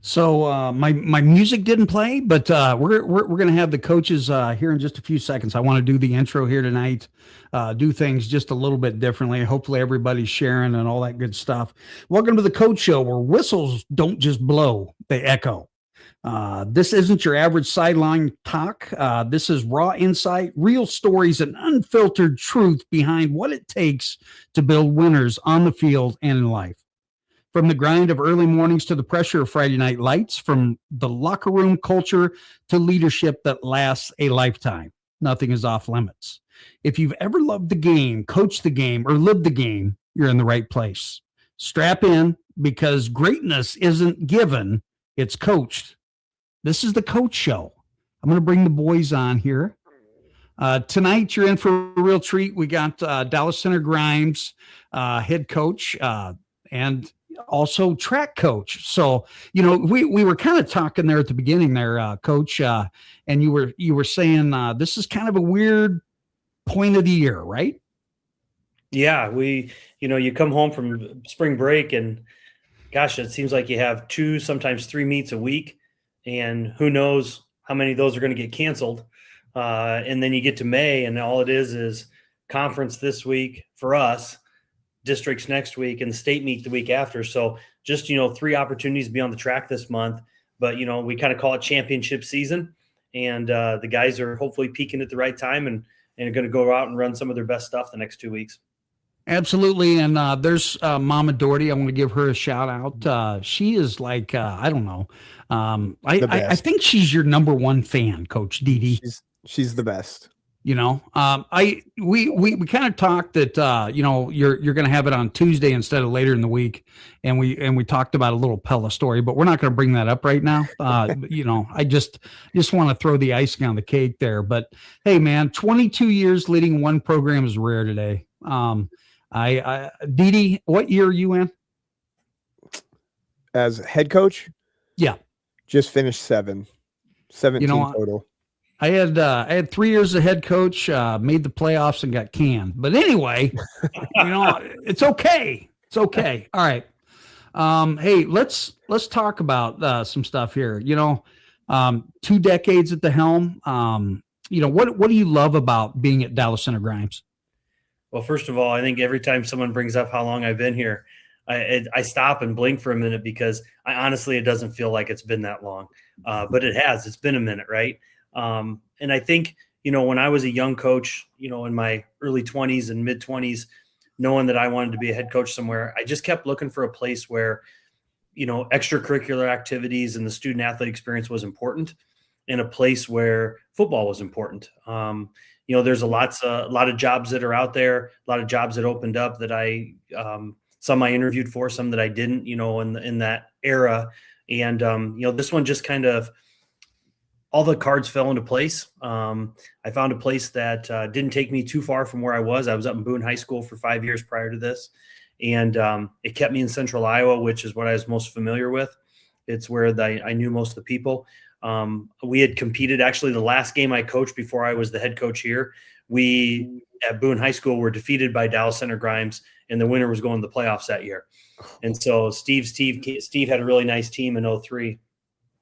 So my music didn't play, but we're gonna have the coaches here in just a few seconds. I want to do the intro here tonight, do things just a little bit differently. Hopefully everybody's sharing and all that good stuff. Welcome to the Coach Show, where whistles don't just blow; they echo. This isn't your average sideline talk. This is raw insight, real stories, and unfiltered truth behind what it takes to build winners on the field and in life. From the grind of early mornings to the pressure of Friday night lights, from the locker room culture to leadership that lasts a lifetime, nothing is off limits. If you've ever loved the game, coached the game, or lived the game, you're in the right place. Strap in because greatness isn't given, it's coached. This is the Coach Show. I'm going to bring the boys on here. Tonight, you're in for a real treat. We got Dallas Center Grimes, head coach, and also track coach. So, we were kind of talking there at the beginning there, coach, and you were saying this is kind of a weird point of the year, right? Yeah, you come home from spring break and gosh, it seems like you have two, sometimes three meets a week, and who knows how many of those are going to get canceled. And then you get to May, and all it is conference this week for us, districts next week, and the state meet the week after. So just, three opportunities to be on the track this month. But, we kind of call it championship season. And the guys are hopefully peaking at the right time and are going to go out and run some of their best stuff the next 2 weeks. Absolutely. And there's Mama Doherty. I want to give her a shout out. She is like, I don't know. I think she's your number one fan, Coach Dee. She's the best. We kind of talked that you're going to have it on Tuesday instead of later in the week, and we talked about a little Pella story, but we're not going to bring that up right now. I just want to throw the icing on the cake there. But hey, man, 22 years leading one program is rare today. Dee, what year are you in? As head coach? Yeah. Just finished 17 total. I had 3 years as head coach, made the playoffs and got canned. But anyway, it's okay. It's okay. All right. Hey, let's talk about some stuff here. 2 decades at the helm. What do you love about being at Dallas Center Grimes? Well, first of all, I think every time someone brings up how long I've been here, I stop and blink for a minute because it doesn't feel like it's been that long, but it has. It's been a minute, right? And I think, when I was a young coach, in my early 20s and mid 20s, knowing that I wanted to be a head coach somewhere, I just kept looking for a place where, extracurricular activities and the student athlete experience was important, and a place where football was important. There's a lot of jobs that are out there, a lot of jobs that opened up that some I interviewed for, some that I didn't, in that era. And, this one just kind of, all the cards fell into place. I found a place that didn't take me too far from where I was. I was up in Boone High School for 5 years prior to this. And it kept me in central Iowa, which is what I was most familiar with. It's where I knew most of the people. We had competed. Actually, the last game I coached before I was the head coach here, we at Boone High School were defeated by Dallas Center Grimes, and the winner was going to the playoffs that year. And so Steve had a really nice team in 2003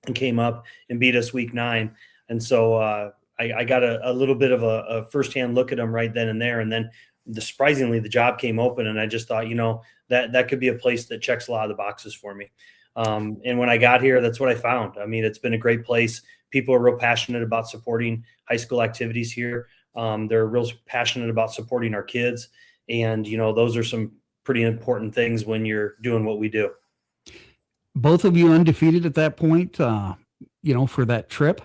and came up and beat us week 9. And so I got a little bit of a firsthand look at them right then and there. And then surprisingly, the job came open, and I just thought, that could be a place that checks a lot of the boxes for me. And when I got here, that's what I found. It's been a great place. People are real passionate about supporting high school activities here. They're real passionate about supporting our kids. And, those are some pretty important things when you're doing what we do. Both of you undefeated at that point, for that trip?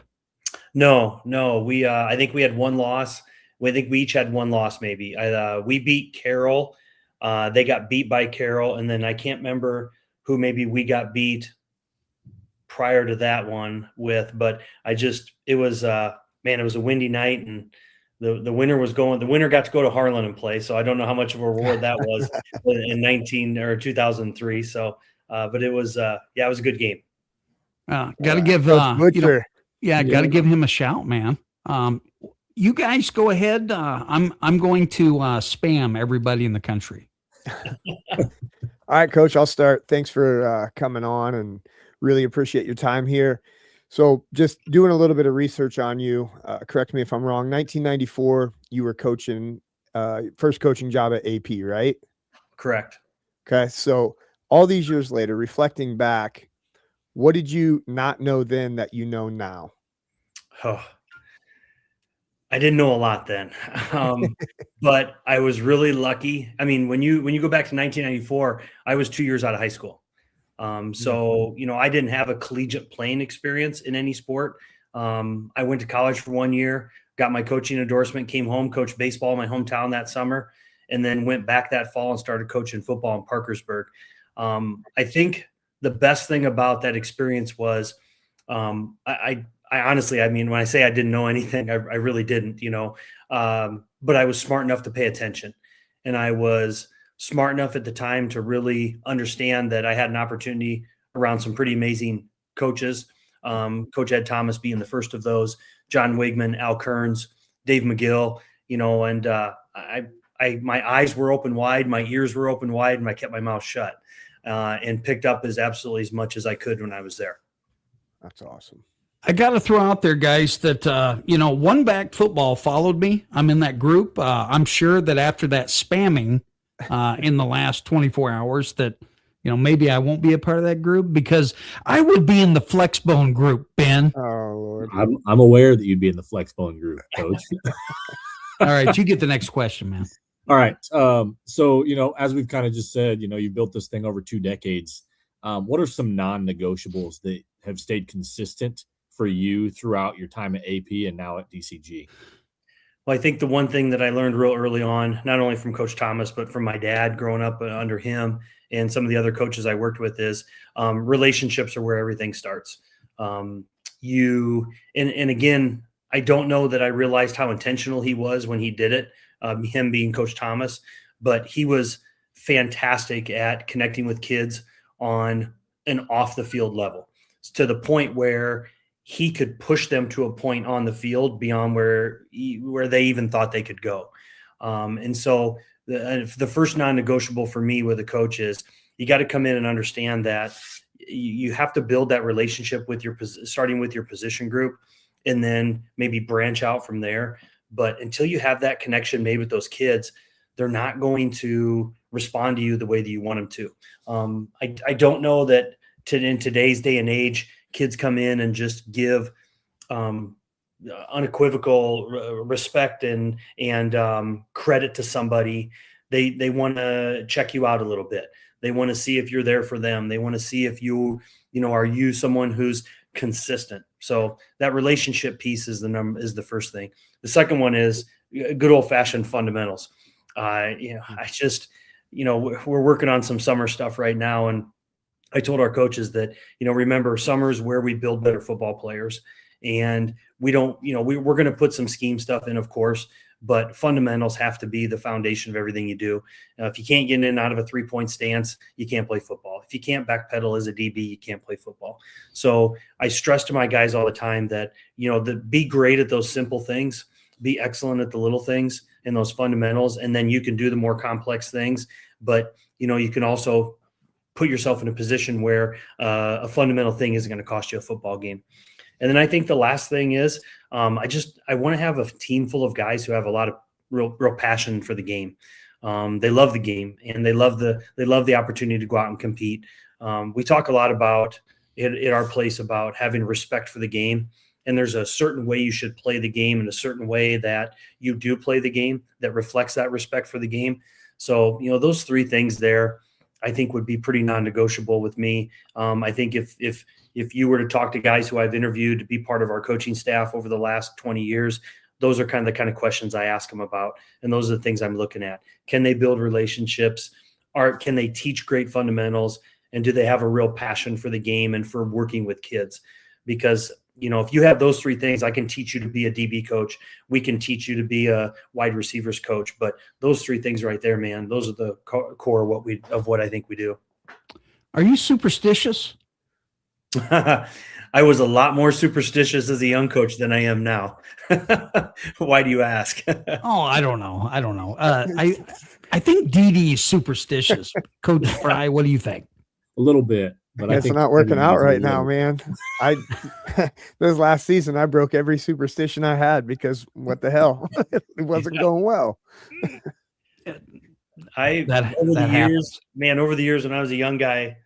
No. I think we had one loss. I think we each had one loss, maybe. We beat Carroll. They got beat by Carroll. And then I can't remember who maybe we got beat prior to that one with, but it was a windy night, and the winner got to go to Harlan and play. So I don't know how much of a reward that was in 2003. So, but it was it was a good game. Got to give, got to give him a shout, man. You guys go ahead. I'm going to spam everybody in the country. All right, Coach, I'll start. Thanks for coming on, and Really appreciate your time here. So just doing a little bit of research on you, correct me if I'm wrong, 1994, you were coaching, first coaching job at AP, right? Correct. Okay. So all these years later, reflecting back, what did you not know then that you know now? Oh, I didn't know a lot then, but I was really lucky. I mean, when you go back to 1994, I was 2 years out of high school. So, I didn't have a collegiate playing experience in any sport. I went to college for 1 year, got my coaching endorsement, came home, coached baseball in my hometown that summer, and then went back that fall and started coaching football in Parkersburg. I think the best thing about that experience was I honestly, I mean, when I say I didn't know anything, I really didn't, but I was smart enough to pay attention. And I was smart enough at the time to really understand that I had an opportunity around some pretty amazing coaches. Coach Ed Thomas being the first of those, John Wigman, Al Kearns, Dave McGill, and my eyes were open wide, my ears were open wide, and I kept my mouth shut and picked up absolutely as much as I could when I was there. That's awesome. I got to throw out there, guys, that, One Back Football followed me. I'm in that group. I'm sure that after that spamming in the last 24 hours that, maybe I won't be a part of that group because I would be in the Flexbone group, Ben. Oh, Lord. I'm aware that you'd be in the Flexbone group, Coach. All right, you get the next question, man. All right. So, as we've kind of just said, you've built this thing over 2 decades. What are some non-negotiables that have stayed consistent for you throughout your time at AP and now at DCG? Well, I think the one thing that I learned real early on, not only from Coach Thomas, but from my dad growing up under him and some of the other coaches I worked with is relationships are where everything starts. And again, I don't know that I realized how intentional he was when he did it, him being Coach Thomas, but he was fantastic at connecting with kids on an off the field level to the point where he could push them to a point on the field beyond where they even thought they could go. And so the first non-negotiable for me with a coach is you got to come in and understand that you have to build that relationship with starting with your position group and then maybe branch out from there. But until you have that connection made with those kids, they're not going to respond to you the way that you want them to. I don't know that in today's day and age, kids come in and just give unequivocal respect and credit to somebody. They want to check you out a little bit. They want to see if you're there for them. They want to see if are you someone who's consistent. So that relationship piece is the first thing. The second one is good old fashioned fundamentals. We're working on some summer stuff right now, and I told our coaches that, remember, summer's where we build better football players. And we don't, we're going to put some scheme stuff in, of course, but fundamentals have to be the foundation of everything you do. If you can't get in and out of a 3-point stance, you can't play football. If you can't backpedal as a DB, you can't play football. So I stress to my guys all the time that, be great at those simple things, be excellent at the little things and those fundamentals. And then you can do the more complex things, but, you can also put yourself in a position where a fundamental thing isn't going to cost you a football game. And then I think the last thing is I want to have a team full of guys who have a lot of real passion for the game. They love the game and they love the opportunity to go out and compete. We talk a lot about at our place about having respect for the game. And there's a certain way you should play the game and a certain way that you do play the game that reflects that respect for the game. So, those 3 things there, I think would be pretty non-negotiable with me. I think if you were to talk to guys who I've interviewed to be part of our coaching staff over the last 20 years, those are the kind of questions I ask them about. And those are the things I'm looking at. Can they build relationships? Can they teach great fundamentals? And do they have a real passion for the game and for working with kids? Because, if you have those 3 things, I can teach you to be a DB coach. We can teach you to be a wide receivers coach. But those 3 things right there, man, those are the core of what I think we do. Are you superstitious? I was a lot more superstitious as a young coach than I am now. Why do you ask? Oh, I don't know. I think DD is superstitious. Coach Fry, what do you think? A little bit. but Guess I'm not working out right now, man. This last season, I broke every superstition I had because what the hell? It wasn't going well. Over the years when I was a young guy,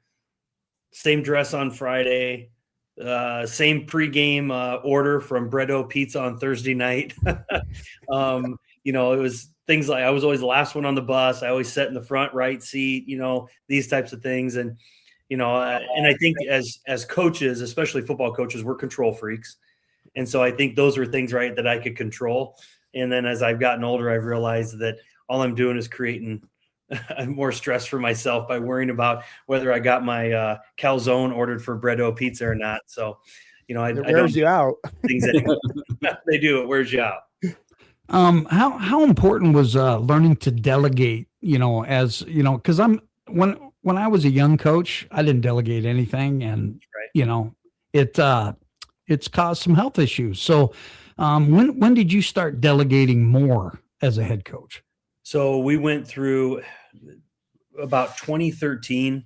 same dress on Friday, same pregame order from Bredo Pizza on Thursday night. It was things like I was always the last one on the bus. I always sat in the front right seat, these types of things. And, and I think as coaches, especially football coaches, we're control freaks. And so I think those were things, right, that I could control. And then as I've gotten older, I've realized that all I'm doing is creating more stress for myself by worrying about whether I got my calzone ordered for Bredo Pizza or not. So, it wears you out. Things that they do, it wears you out. How important was learning to delegate? Because when I was a young coach, I didn't delegate anything, and it's caused some health issues. So, when did you start delegating more as a head coach? So we went through about 2013.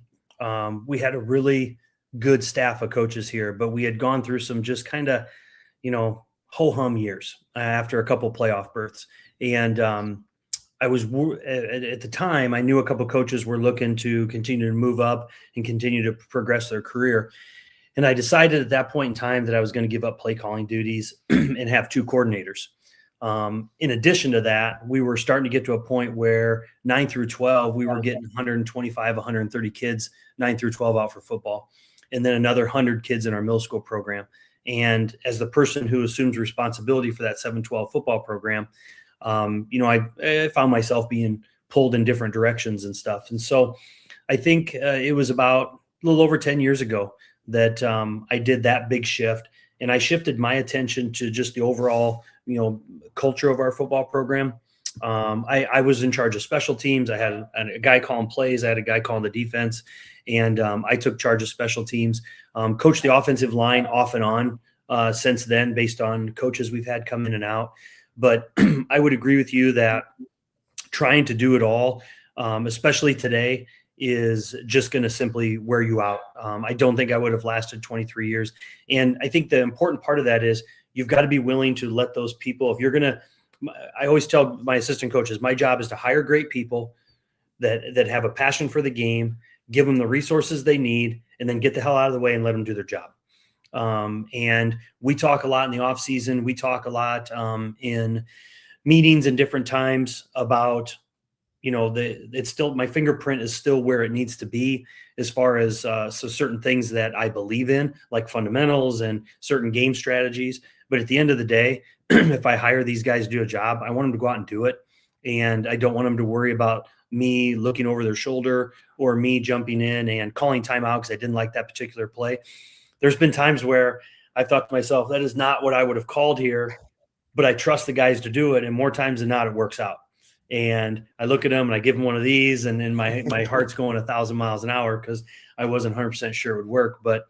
We had a really good staff of coaches here, but we had gone through some just kind of, ho-hum years after a couple playoff berths. And I was at the time, I knew a couple coaches were looking to continue to move up and continue to progress their career. And I decided at that point in time that I was going to give up play calling duties and have two coordinators. In addition to that, we were starting to get to a point where 9 through 12, we were getting 125, 130 kids, 9 through 12 out for football, and then another 100 kids in our middle school program. And as the person who assumes responsibility for that 7-12 football program, I found myself being pulled in different directions and stuff. And so I think it was about a little over 10 years ago that I did that big shift, and I shifted my attention to just the overall culture of our football program. I was in charge of special teams. I had a guy calling plays. I had a guy calling the defense, and I took charge of special teams, coached the offensive line off and on since then based on coaches we've had come in and out. But I would agree with you that trying to do it all, especially today, is just going to simply wear you out. I don't think I would have lasted 23 years. And I think the important part of that is you've got to be willing to let those people, if you're going to, I always tell my assistant coaches, my job is to hire great people that have a passion for the game, give them the resources they need, and then get the hell out of the way and let them do their job. And we talk a lot in the off season. We talk a lot in meetings and different times about, it's still, my fingerprint is still where it needs to be as far as so certain things that I believe in, like fundamentals and certain game strategies. But at the end of the day, if I hire these guys to do a job, I want them to go out and do it. And I don't want them to worry about me looking over their shoulder or me jumping in and calling timeout because I didn't like that particular play. There's been times where I thought to myself, that is not what I would have called here, but I trust the guys to do it. And more times than not, it works out. And I look at them and I give them one of these, and then my heart's going 1,000 miles an hour because I wasn't 100% sure it would work. But,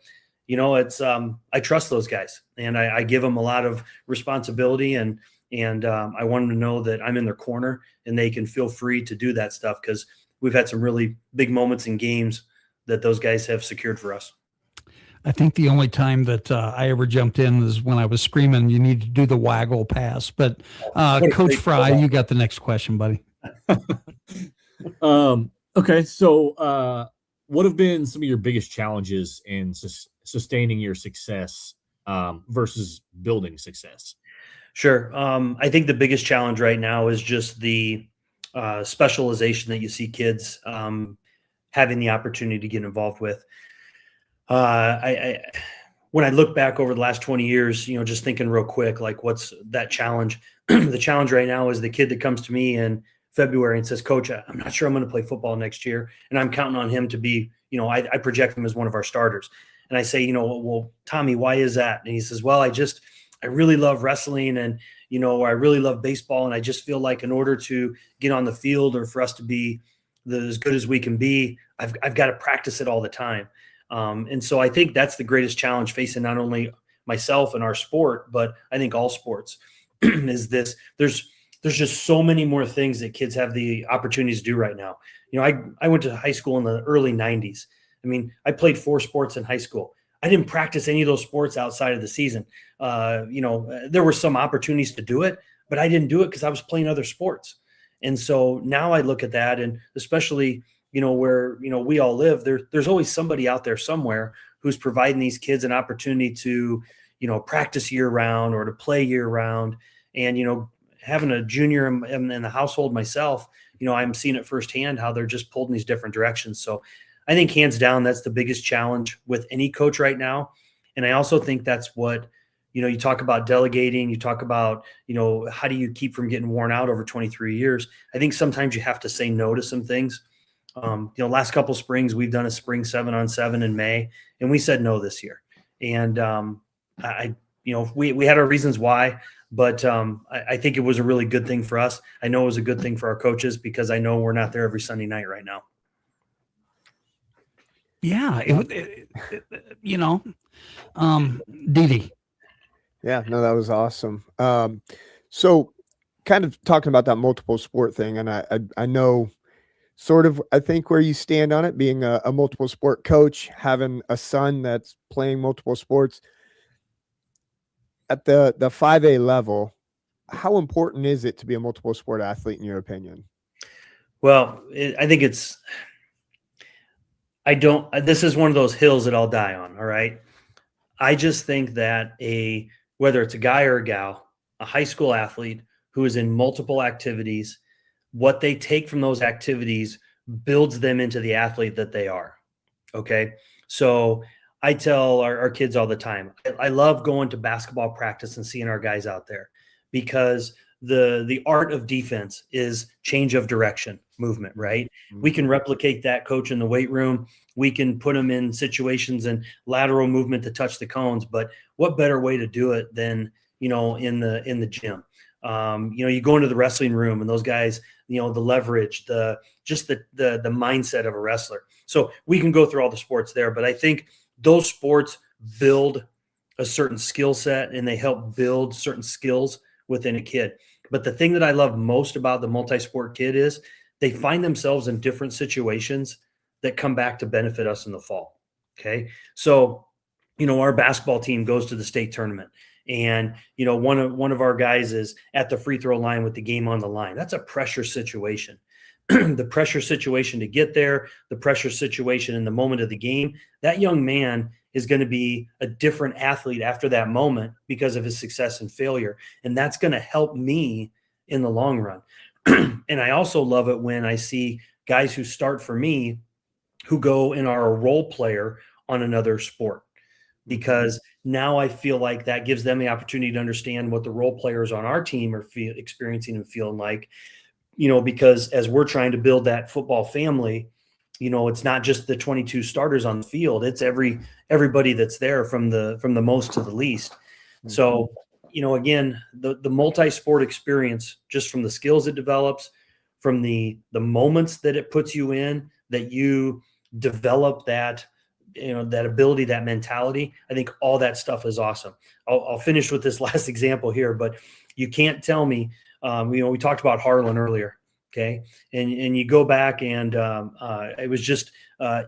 it's I trust those guys, and I give them a lot of responsibility, and I want them to know that I'm in their corner and they can feel free to do that stuff because we've had some really big moments in games that those guys have secured for us. I think the only time that I ever jumped in is when I was screaming, you need to do the waggle pass. But Coach Fry, you got the next question, buddy. Okay. So what have been some of your biggest challenges in sustaining your success versus building success? Sure. I think the biggest challenge right now is just the specialization that you see kids having the opportunity to get involved with. When I look back over the last 20 years, just thinking real quick, like what's that challenge? The challenge right now is the kid that comes to me in February and says, Coach, I'm not sure I'm going to play football next year. And I'm counting on him to be, I project him as one of our starters. And I say, well, Tommy, why is that? And he says, well, I really love wrestling and, I really love baseball. And I just feel like in order to get on the field or for us to be as good as we can be, I've got to practice it all the time. And so I think that's the greatest challenge facing not only myself and our sport, but I think all sports is this. There's just so many more things that kids have the opportunities to do right now. I went to high school in the early 90s. I mean, I played 4 sports in high school. I didn't practice any of those sports outside of the season. There were some opportunities to do it, but I didn't do it because I was playing other sports. And so now I look at that, and especially, where, we all live, there's always somebody out there somewhere who's providing these kids an opportunity to, practice year round or to play year round. And, having a junior in the household myself, I'm seeing it firsthand how they're just pulled in these different directions. So I think hands down, that's the biggest challenge with any coach right now. And I also think that's what, you talk about delegating, you talk about, how do you keep from getting worn out over 23 years? I think sometimes you have to say no to some things. Last couple springs, we've done a spring 7-on-7 in May, and we said no this year. And we had our reasons why, but I think it was a really good thing for us. I know it was a good thing for our coaches because I know we're not there every Sunday night right now. Yeah. Didi. Yeah, no, that was awesome. So kind of talking about that multiple sport thing, and I know sort of, I think, where you stand on it, being a multiple sport coach, having a son that's playing multiple sports. At the 5A level, how important is it to be a multiple sport athlete in your opinion? Well, I think this is one of those hills that I'll die on. All right. I just think that whether it's a guy or a gal, a high school athlete who is in multiple activities, what they take from those activities builds them into the athlete that they are. Okay. So I tell our kids all the time, I love going to basketball practice and seeing our guys out there, because the art of defense is change of direction, movement, right? Mm-hmm. We can replicate that, coach, in the weight room. We can put them in situations and lateral movement to touch the cones, but what better way to do it than, in the gym? You go into the wrestling room and those guys, the leverage, the mindset of a wrestler. So we can go through all the sports there, but I think those sports build a certain skill set and they help build certain skills within a kid. But the thing that I love most about the multi-sport kid is they find themselves in different situations that come back to benefit us in the fall. Okay. So, our basketball team goes to the state tournament, and, one of our guys is at the free throw line with the game on the line. That's a pressure situation. The pressure situation to get there, the pressure situation in the moment of the game, that young man is going to be a different athlete after that moment because of his success and failure. And that's going to help me in the long run. And I also love it when I see guys who start for me who go and are a role player on another sport, because now I feel like that gives them the opportunity to understand what the role players on our team are experiencing and feeling like. Because as we're trying to build that football family, it's not just the 22 starters on the field. It's everybody that's there from the most to the least. So, again, the multi-sport experience, just from the skills it develops, from the moments that it puts you in, that you develop that ability, that mentality. I think all that stuff is awesome. I'll finish with this last example here, but you can't tell me, we talked about Harlan earlier. Okay. And you go back and I was just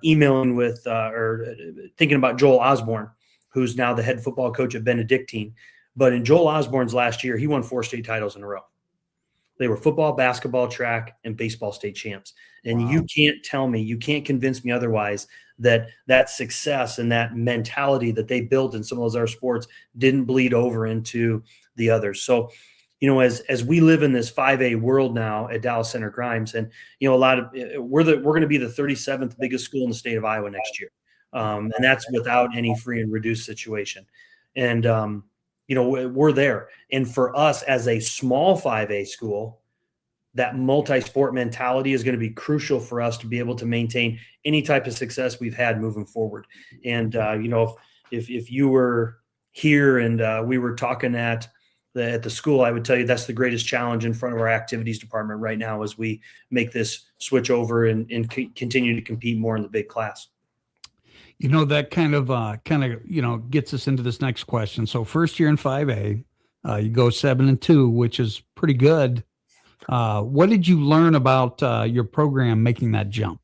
emailing with or thinking about Joel Osborne, who's now the head football coach at Benedictine. But in Joel Osborne's last year, he won 4 state titles in a row. They were football, basketball, track, and baseball state champs. And wow. You can't tell me, you can't convince me otherwise that success and that mentality that they built in some of those other sports didn't bleed over into the others. So, as we live in this 5A world now at Dallas Center Grimes, and we're going to be the 37th biggest school in the state of Iowa next year, and that's without any free and reduced situation. And we're there. And for us as a small 5A school, that multi-sport mentality is going to be crucial for us to be able to maintain any type of success we've had moving forward. And if you were here and we were talking at the school, I would tell you that's the greatest challenge in front of our activities department right now as we make this switch over and continue to compete more in the big class. That kind of gets us into this next question. So first year in 5A, you go 7-2, which is pretty good. What did you learn about your program making that jump?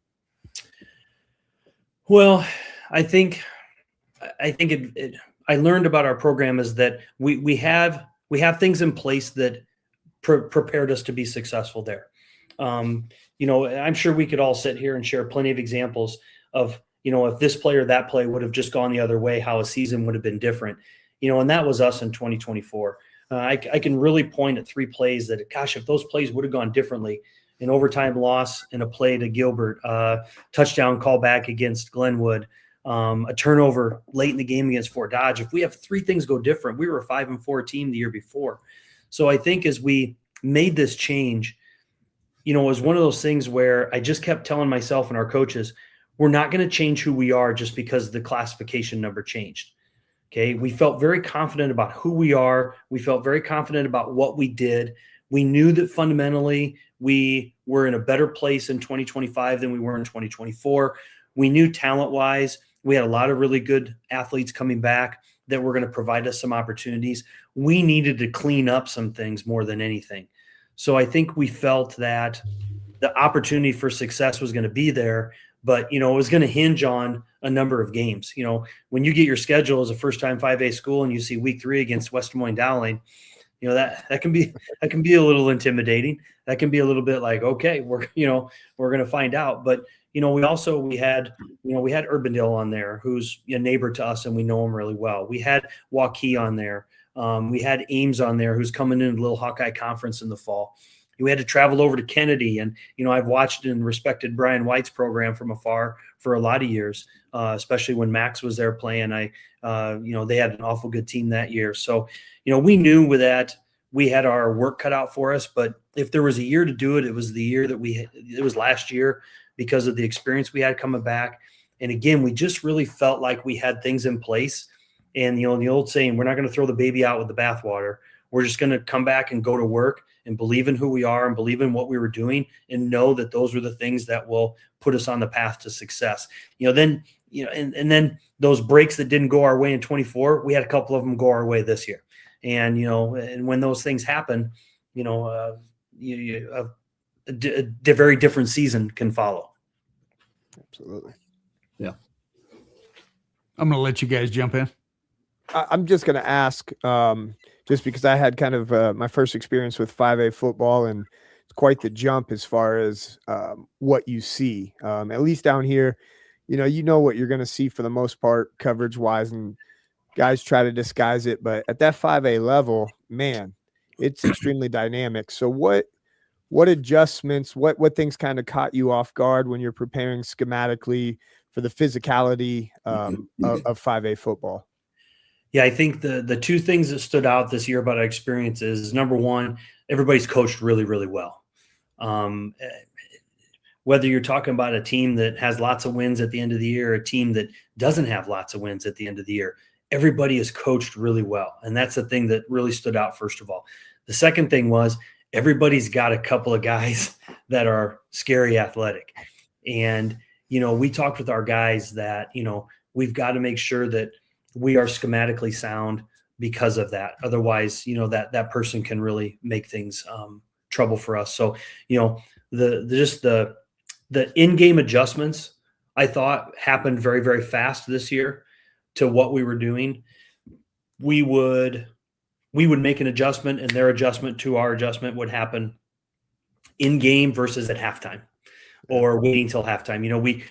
Well, I think I learned about our program is that we have things in place that prepared us to be successful there. I'm sure we could all sit here and share plenty of examples of, if this play or that play would have just gone the other way, how a season would have been different, and that was us in 2024. I can really point at 3 plays that, gosh, if those plays would have gone differently, an overtime loss and a play to Gilbert, touchdown call back against Glenwood, a turnover late in the game against Fort Dodge. If we have 3 things go different, we were a 5-4 team the year before. So I think as we made this change, it was one of those things where I just kept telling myself and our coaches, we're not going to change who we are just because the classification number changed. Okay. We felt very confident about who we are. We felt very confident about what we did. We knew that fundamentally we were in a better place in 2025 than we were in 2024. We knew talent-wise, we had a lot of really good athletes coming back that were going to provide us some opportunities. We needed to clean up some things more than anything. So I think we felt that the opportunity for success was going to be there, but, it was going to hinge on a number of games. When you get your schedule as a first-time 5A school and you see week 3 against West Des Moines Dowling, that can be a little intimidating. That can be a little bit like, okay, we're going to find out. But, we had Urbandale on there, who's a neighbor to us and we know him really well. We had Waukee on there. We had Ames on there, who's coming in a little Hawkeye conference in the fall. We had to travel over to Kennedy, and I've watched and respected Brian White's program from afar for a lot of years, especially when Max was there playing. They had an awful good team that year. So, we knew with that we had our work cut out for us. But if there was a year to do it, it was the year that it was last year because of the experience we had coming back. And again, we just really felt like we had things in place. And the old saying, we're not going to throw the baby out with the bathwater. We're just going to come back and go to work and believe in who we are and believe in what we were doing and know that those were the things that will put us on the path to success. Then those breaks that didn't go our way in 24, we had a couple of them go our way this year. And, and when those things happen, a very different season can follow. Absolutely. Yeah. I'm going to let you guys jump in. I'm just going to ask, just because I had kind of my first experience with 5A football, and it's quite the jump as far as what you see, at least down here. You know what you're going to see for the most part, coverage wise, and guys try to disguise it. But at that 5A level, man, it's extremely dynamic. So what adjustments, what things kind of caught you off guard when you're preparing schematically for the physicality of 5A football? Yeah, I think the 2 things that stood out this year about our experience is, number one, everybody's coached really, really well. Whether you're talking about a team that has lots of wins at the end of the year, a team that doesn't have lots of wins at the end of the year, everybody is coached really well. And that's the thing that really stood out, first of all. The second thing was everybody's got a couple of guys that are scary athletic. And, we talked with our guys that, we've got to make sure that we are schematically sound because of that. Otherwise, that person can really make things trouble for us. So, the in-game adjustments, I thought, happened very, very fast this year to what we were doing. We would make an adjustment, and their adjustment to our adjustment would happen in game versus at halftime, or waiting till halftime.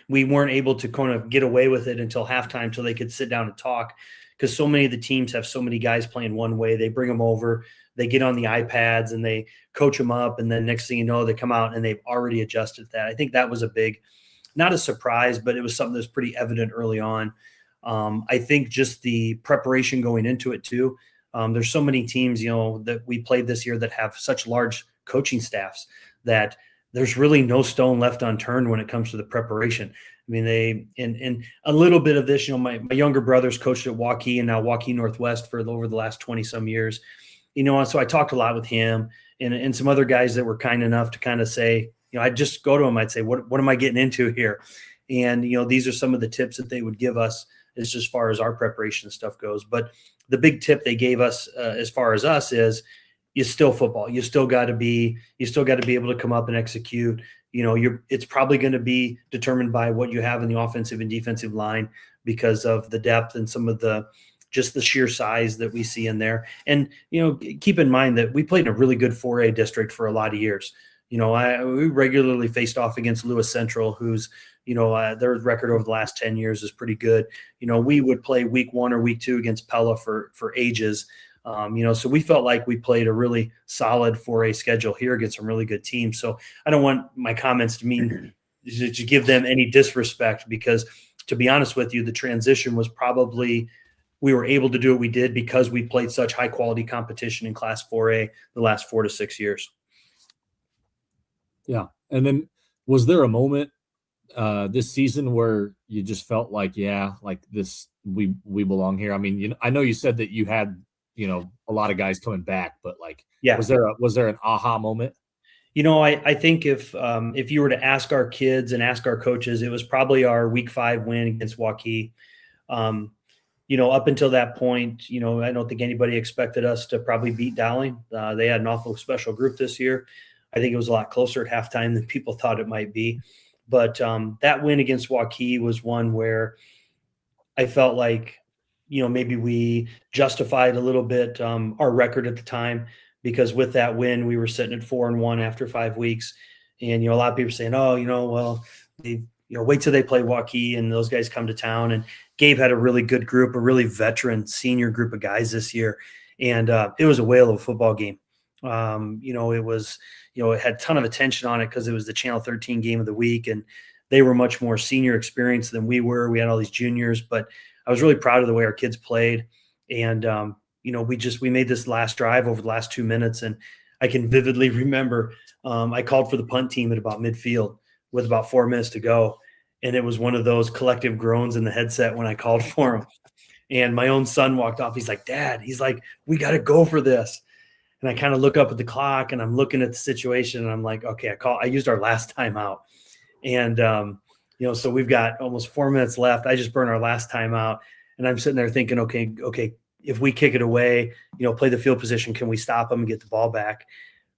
We weren't able to kind of get away with it until halftime, till they could sit down and talk, because so many of the teams have so many guys playing one way. They bring them over, they get on the iPads and they coach them up. And then next thing you know, they come out and they've already adjusted that. I think that was a big, not a surprise, but it was something that's pretty evident early on. I think just the preparation going into it too. There's so many teams, that we played this year that have such large coaching staffs that there's really no stone left unturned when it comes to the preparation. I mean, and a little bit of this, my younger brother's coached at Waukee and now Waukee Northwest for over the last 20 some years, and so I talked a lot with him and some other guys that were kind enough to kind of say, I'd just go to them. I'd say, what am I getting into here? And, these are some of the tips that they would give us as far as our preparation stuff goes. But the big tip they gave us as far as us is, it's still football. You still got to be able to come up and execute. it's probably going to be determined by what you have in the offensive and defensive line because of the depth and some of just the sheer size that we see in there. And, keep in mind that we played in a really good 4A district for a lot of years. We regularly faced off against Lewis Central, who's, their record over the last 10 years is pretty good. We would play week 1 or week 2 against Pella for ages. So we felt like we played a really solid 4A schedule here against some really good teams. So I don't want my comments to mean to give them any disrespect, because to be honest with you, the transition was probably, we were able to do what we did because we played such high quality competition in Class 4A the last 4 to 6 years. Yeah. And then was there a moment this season where you just felt like, we belong here? I mean, I know you said that you had, a lot of guys coming back, but was there an aha moment? I think if you were to ask our kids and ask our coaches, it was probably our week 5 win against Waukee. Up until that point, I don't think anybody expected us to probably beat Dowling. They had an awful special group this year. I think it was a lot closer at halftime than people thought it might be. But that win against Waukee was one where I felt like, maybe we justified a little bit our record at the time, because with that win, we were sitting at 4-1 after 5 weeks. And, a lot of people saying, wait till they play Waukee and those guys come to town. And Gabe had a really good group, a really veteran senior group of guys this year. And it was a whale of a football game. It was, it had a ton of attention on it because it was the Channel 13 game of the week, and they were much more senior experienced than we were. We had all these juniors, but I was really proud of the way our kids played. And, we made this last drive over the last 2 minutes, and I can vividly remember I called for the punt team at about midfield with about 4 minutes to go. And it was one of those collective groans in the headset when I called for him. And my own son walked off. He's like, "Dad," he's like, "we got to go for this." And I kind of look up at the clock and I'm looking at the situation and I'm like, okay, I used our last time out. And, so we've got almost 4 minutes left. I just burned our last time out. And I'm sitting there thinking, okay, if we kick it away, play the field position, can we stop them and get the ball back?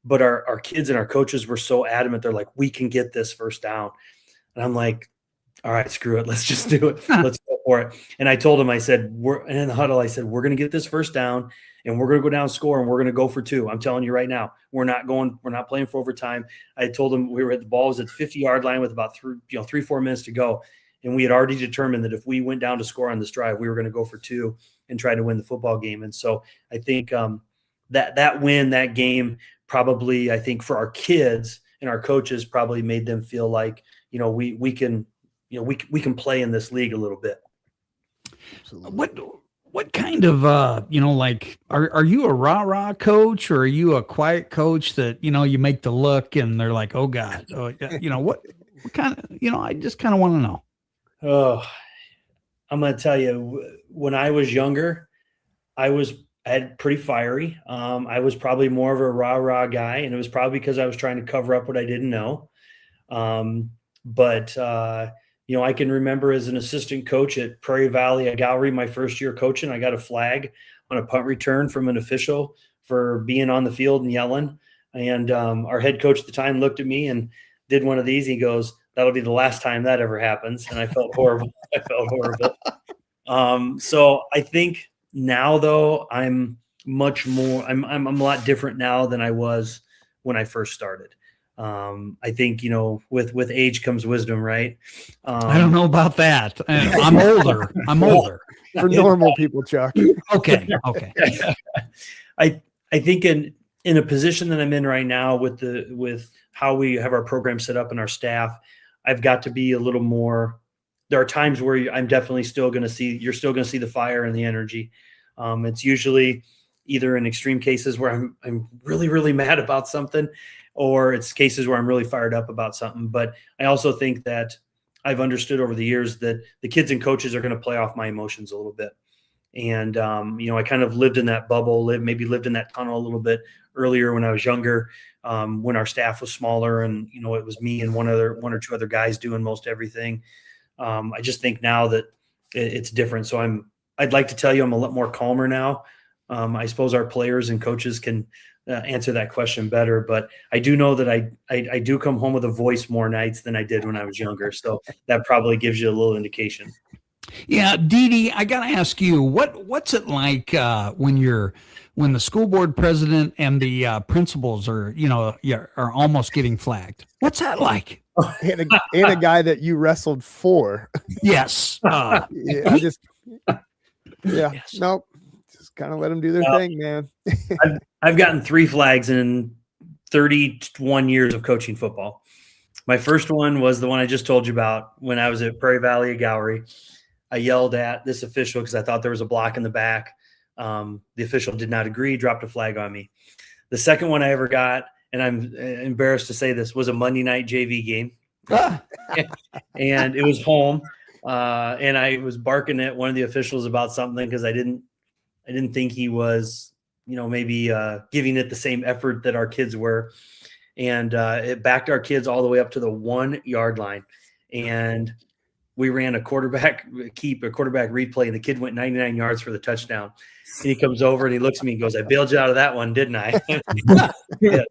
But our kids and our coaches were so adamant. They're like, we can get this first down. And I'm like, all right, screw it. Let's just do it. Let's go for it. And I told him, I said, we're in the huddle. I said, we're going to get this first down and we're going to go down, score, and we're going to go for 2. I'm telling you right now, we're not playing for overtime. I told him we were at the ball was at the 50-yard line with about 3-4 minutes to go. And we had already determined that if we went down to score on this drive, we were going to go for 2 and try to win the football game. And so I think that win, that game, probably, I think for our kids and our coaches, probably made them feel like, we can play in this league a little bit. Absolutely. What kind of, are you a rah-rah coach, or are you a quiet coach that, you make the look and they're like, oh God, what kind of, I just kind of want to know. Oh, I'm going to tell you, when I was younger, I had pretty fiery. I was probably more of a rah-rah guy, and it was probably because I was trying to cover up what I didn't know. I can remember as an assistant coach at Prairie Valley Gallery, my first year coaching, I got a flag on a punt return from an official for being on the field and yelling. And our head coach at the time looked at me and did one of these. He goes, "That'll be the last time that ever happens." And I felt horrible. So I think now, though, I'm much more, I'm a lot different now than I was when I first started. I think, with age comes wisdom, right? I don't know about that. I'm older. For normal people, Chuck. Okay. I think in a position that I'm in right now with how we have our program set up and our staff, I've got to be a little more. There are times where you're still going to see the fire and the energy. It's usually either in extreme cases where I'm really, really mad about something, or it's cases where I'm really fired up about something. But I also think that I've understood over the years that the kids and coaches are going to play off my emotions a little bit. And, I kind of lived in that bubble, lived in that tunnel a little bit earlier when I was younger, when our staff was smaller and, it was me and one or two other guys doing most everything. I just think now that it's different. So I'd like to tell you I'm a lot more calmer now. I suppose our players and coaches can answer that question better, but I do know that I do come home with a voice more nights than I did when I was younger. So that probably gives you a little indication. Yeah, Dee Dee, I got to ask you, what's it like when the school board president and the principals are almost getting flagged? What's that like? And a guy that you wrestled for. Yes. Yeah, Yes. nope. Just kind of let them do their thing, man. I've gotten 3 flags in 31 years of coaching football. My first one was the one I just told you about when I was at Prairie Valley Gowery. I yelled at this official because I thought there was a block in the back. The official did not agree, dropped a flag on me. The second one I ever got, and I'm embarrassed to say this, was a Monday night JV game. And it was home. And I was barking at one of the officials about something because I didn't think he was, maybe giving it the same effort that our kids were. And it backed our kids all the way up to the 1 yard line. And we ran a quarterback replay, and the kid went 99 yards for the touchdown. And he comes over and he looks at me and goes, "I bailed you out of that one, didn't I?" Yeah.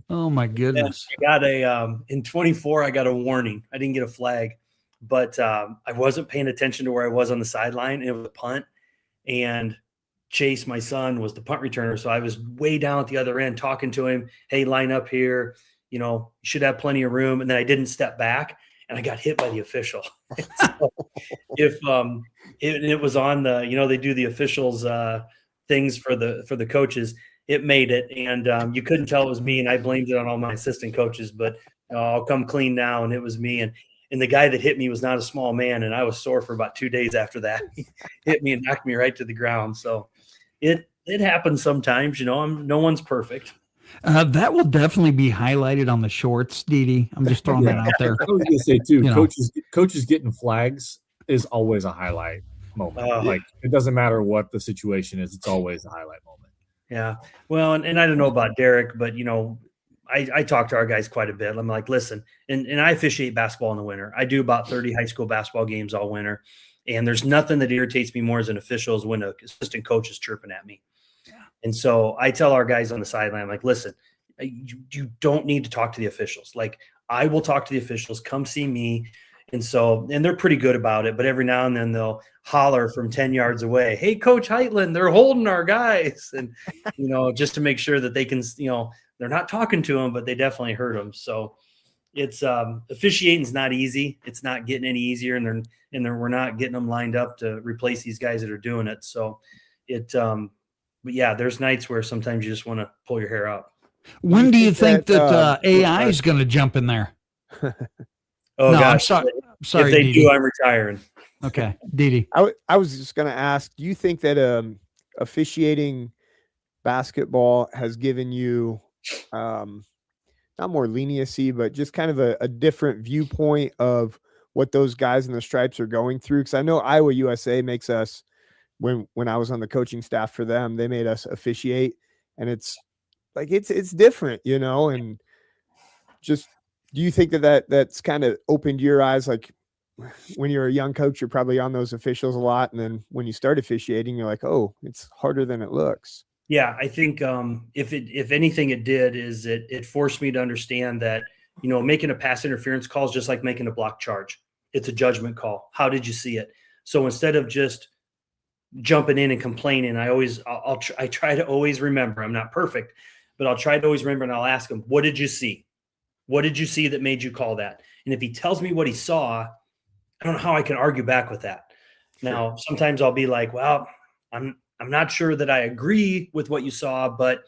Oh my goodness. I got in 24, I got a warning. I didn't get a flag, but I wasn't paying attention to where I was on the sideline. And it was a punt, and Chase, my son, was the punt returner. So I was way down at the other end talking to him. "Hey, line up here. You should have plenty of room." And then I didn't step back, and I got hit by the official. So if it was on the, they do the officials things for the coaches, it made it. And you couldn't tell it was me. And I blamed it on all my assistant coaches, but I'll come clean now. And it was me. And the guy that hit me was not a small man. And I was sore for about 2 days after that. He hit me and knocked me right to the ground. So it happens sometimes, no one's perfect. That will definitely be highlighted on the shorts, Dee Dee. I'm just throwing that out there. I was going to say too, coaches getting flags is always a highlight moment. Like, it doesn't matter what the situation is; it's always a highlight moment. Yeah. Well, and I don't know about Derek, but I talk to our guys quite a bit. I'm like, listen, and I officiate basketball in the winter. I do about 30 high school basketball games all winter, and there's nothing that irritates me more as an official as when an assistant coach is chirping at me. And so I tell our guys on the sideline, I'm like, listen, you don't need to talk to the officials. Like, I will talk to the officials. Come see me. And they're pretty good about it. But every now and then they'll holler from 10 yards away, "Hey, Coach Heitland, they're holding our guys." And, just to make sure that they can, they're not talking to them, but they definitely heard them. So it's officiating's not easy. It's not getting any easier. And we're not getting them lined up to replace these guys that are doing it. So but yeah, there's nights where sometimes you just want to pull your hair out. When do you think that AI is going to jump in there? Oh, no, gosh. I'm sorry. If they Dee do, Dee. I'm retiring. Okay, Dee Dee. I was just going to ask, do you think that officiating basketball has given you not more leniency, but just kind of a different viewpoint of what those guys in the stripes are going through? Because I know Iowa USA makes us, when I was on the coaching staff for them, they made us officiate, and it's like it's different, and just, do you think that's kind of opened your eyes? Like, when you're a young coach, you're probably on those officials a lot, and then when you start officiating, you're like, oh, it's harder than it looks. Yeah, I think if anything it did is it forced me to understand that, making a pass interference call is just like making a block charge. It's a judgment call. How did you see it? So instead of just jumping in and complaining, I try to always remember. I'm not perfect, but I'll try to always remember, and I'll ask him, "What did you see? What did you see that made you call that?" And if he tells me what he saw, I don't know how I can argue back with that. Now, sometimes I'll be like, "Well, I'm not sure that I agree with what you saw," but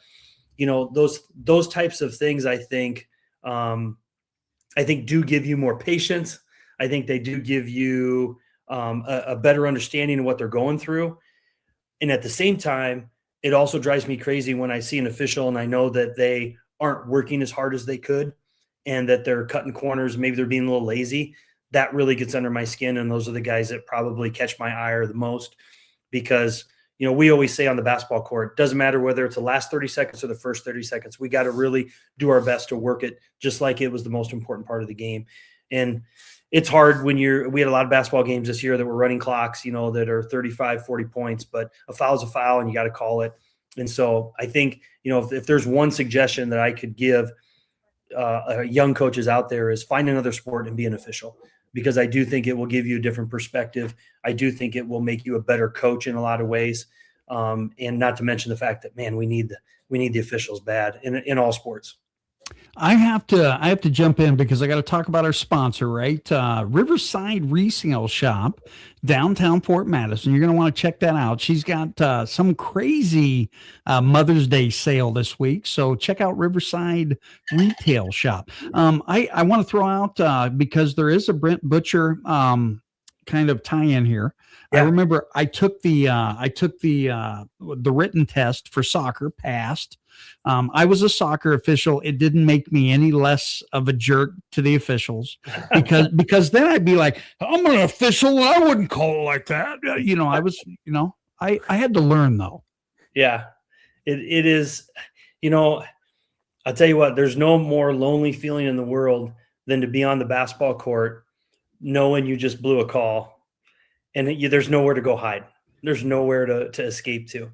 those types of things, I think do give you more patience. I think they do give you a better understanding of what they're going through. And at the same time, it also drives me crazy when I see an official and I know that they aren't working as hard as they could and that they're cutting corners. Maybe they're being a little lazy. That really gets under my skin. And those are the guys that probably catch my ire the most, because, we always say on the basketball court, doesn't matter whether it's the last 30 seconds or the first 30 seconds, we got to really do our best to work it just like it was the most important part of the game. And it's hard when we had a lot of basketball games this year that were running clocks, that are 35, 40 points, but a foul is a foul and you got to call it. And so I think, if there's one suggestion that I could give young coaches out there is find another sport and be an official, because I do think it will give you a different perspective. I do think it will make you a better coach in a lot of ways. And not to mention the fact that, man, we need the officials bad in all sports. I have to jump in because I got to talk about our sponsor, right? Riverside Resale Shop, downtown Fort Madison. You're going to want to check that out. She's got some crazy Mother's Day sale this week. So check out Riverside Retail Shop. I want to throw out because there is a Brent Butcher kind of tie-in here. Yeah. I remember I took the written test for soccer, passed. I was a soccer official. It didn't make me any less of a jerk to the officials because then I'd be like, I'm an official. I wouldn't call it like that. I was, I had to learn though. Yeah, it is, I'll tell you what, there's no more lonely feeling in the world than to be on the basketball court knowing you just blew a call and there's nowhere to go hide. There's nowhere to escape to.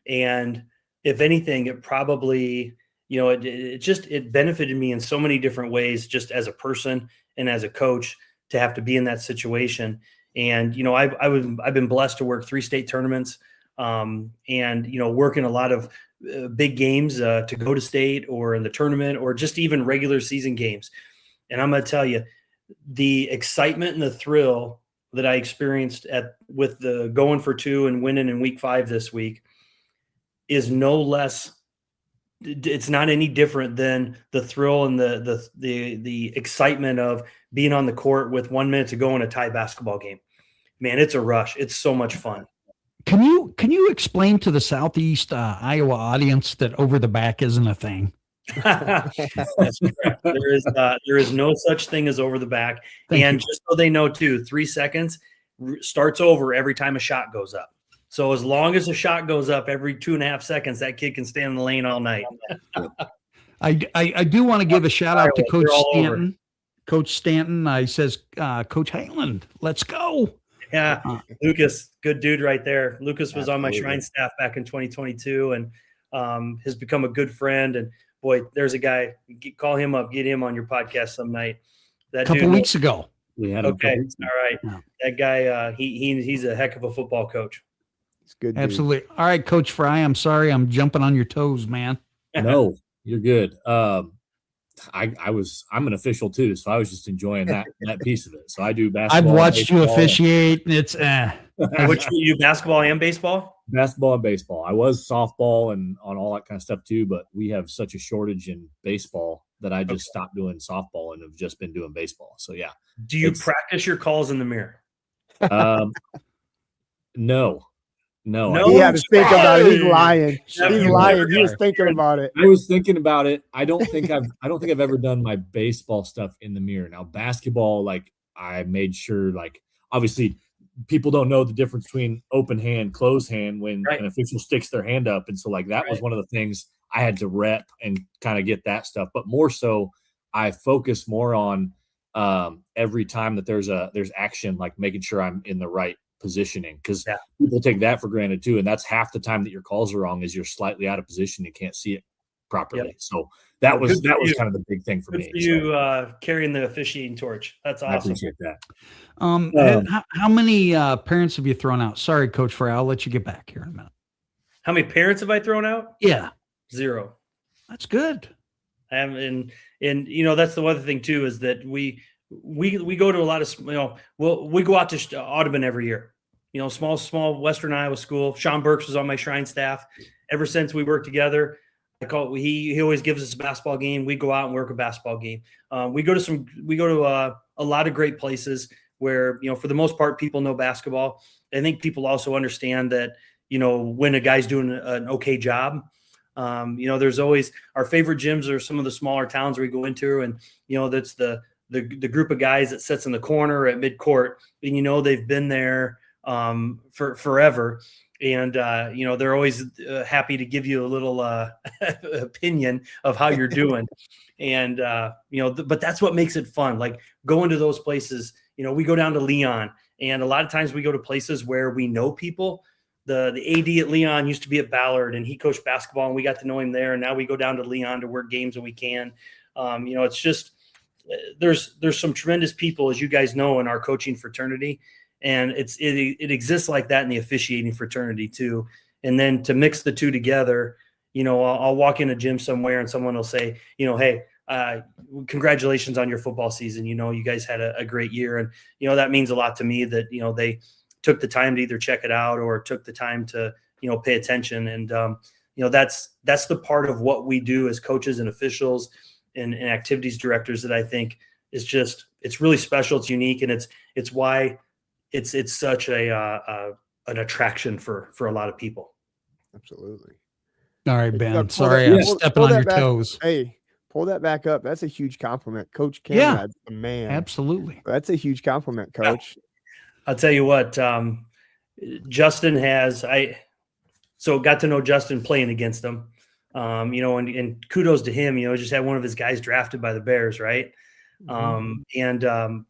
And if anything, it probably, it benefited me in so many different ways, just as a person and as a coach, to have to be in that situation. And, I've been blessed to work 3 state tournaments and, work in a lot of big games to go to state or in the tournament or just even regular season games. And I'm going to tell you, the excitement and the thrill that I experienced with the going for 2 and winning in week 5 this week is no less. It's not any different than the thrill and the excitement of being on the court with 1 minute to go in a tie basketball game. Man, it's a rush. It's so much fun. Can you explain to the Southeast Iowa audience that over the back isn't a thing? That's correct. There is no such thing as over the back. And just so they know too, 3 seconds starts over every time a shot goes up. So as long as a shot goes up every 2.5 seconds, that kid can stay in the lane all night. I do want to give a shout out to Coach Stanton. Over. Coach Stanton, says, Coach Heitland, let's go. Yeah, Lucas, good dude right there. Lucas was on my Shrine staff back in 2022 and has become a good friend. And boy, there's a guy, call him up, get him on your podcast some night. That couple weeks ago. We had him. Okay, all right. Yeah. That guy, he's a heck of a football coach. It's good. Absolutely. All right, Coach Fry, I'm sorry I'm jumping on your toes, man. No, you're good. I'm an official too, so I was just enjoying that piece of it. So I do basketball. I've watched you officiate, and it's Which you basketball and baseball? Basketball and baseball. I was softball and on all that kind of stuff too, but we have such a shortage in baseball that I just stopped doing softball and have just been doing baseball. So yeah. Do you practice your calls in the mirror? No. He had to think about it. He's lying. He's lying. He was thinking about it. I was thinking about it. I don't think I've ever done my baseball stuff in the mirror. Now basketball, like I made sure, like obviously people don't know the difference between open hand, closed hand when an official sticks their hand up. And so like that was one of the things I had to rep and kind of get that stuff. But more so I focus more on every time that there's action, like making sure I'm in the right positioning, because people take that for granted too, and that's half the time that your calls are wrong is you're slightly out of position and can't see it properly. So that was kind of the big thing for me. You carrying the officiating torch. That's awesome. I appreciate that. How many parents have you thrown out? Sorry, Coach Frey, I'll let you get back here in a minute. How many parents have I thrown out? Yeah, 0. That's good. And that's the other thing too, is that we go to a lot of, we go out to Audubon every year, small Western Iowa school. Sean Burks was on my Shrine staff. Ever since we worked together, he always gives us a basketball game. We go out and work a basketball game. We go to a lot of great places where, for the most part, people know basketball. I think people also understand that, when a guy's doing an okay job, there's always our favorite gyms are some of the smaller towns we go into. And, that's the group of guys that sits in the corner at midcourt, and they've been there for forever. And, they're always happy to give you a little opinion of how you're doing. And, but that's what makes it fun. Like going to those places, we go down to Leon, and a lot of times we go to places where we know people. The AD at Leon used to be at Ballard, and he coached basketball, and we got to know him there. And now we go down to Leon to work games when we can. It's just, there's some tremendous people, as you guys know, in our coaching fraternity. And it exists like that in the officiating fraternity too. And then to mix the two together, I'll walk in a gym somewhere and someone will say, hey, congratulations on your football season. You guys had a great year. And, that means a lot to me that, they took the time to either check it out or took the time to, pay attention. And, that's the part of what we do as coaches and officials and activities directors that I think is just, it's really special. It's unique. And it's why it's such an attraction for a lot of people. Absolutely. All right, Ben. Pull Sorry, that- I'm pull- stepping pull on that your back. toes. Hey, pull that back up. That's a huge compliment. Coach Yeah. Conrad's the man. Absolutely. That's a huge compliment, Coach. I'll tell you what, Justin got to know Justin playing against him, and kudos to him, just had one of his guys drafted by the Bears. Right.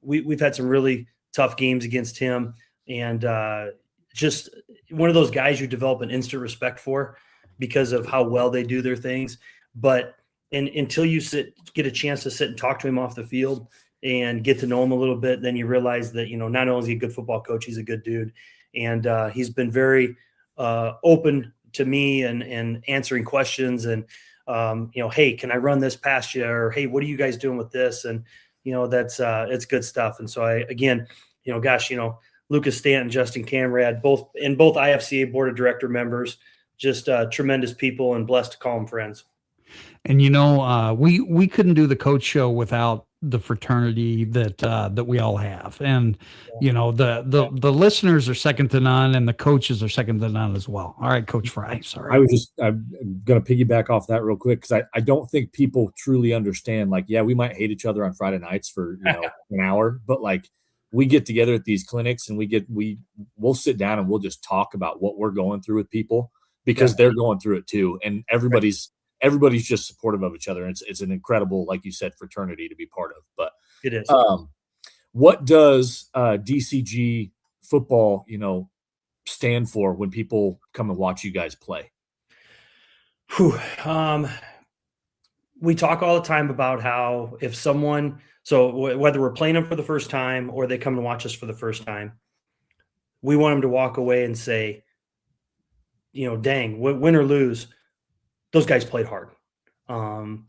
We've had some really tough games against him, and just one of those guys you develop an instant respect for because of how well they do their things. But until you get a chance to sit and talk to him off the field and get to know him a little bit, then you realize that, not only is he a good football coach, he's a good dude. And he's been very open to me and answering questions and, hey, can I run this past you? Or, hey, what are you guys doing with this? And, that's it's good stuff. And so Lucas Stanton, Justin Camrad, both IFCA board of director members, just tremendous people and blessed to call them friends. And we couldn't do the coach show without the fraternity that we all have. And the listeners are second to none, and the coaches are second to none as well. All right, Coach Fry. Sorry. I'm going to piggyback off that real quick, because I don't think people truly understand. Like, yeah, we might hate each other on Friday nights for an hour, but like we get together at these clinics and we'll sit down and we'll just talk about what we're going through with people, because they're going through it too. And everybody's just supportive of each other. And it's an incredible, like you said, fraternity to be part of. But it is. What does DCG football, stand for when people come and watch you guys play? We talk all the time about how if someone, whether we're playing them for the first time or they come to watch us for the first time, we want them to walk away and say, dang, win or lose, those guys played hard.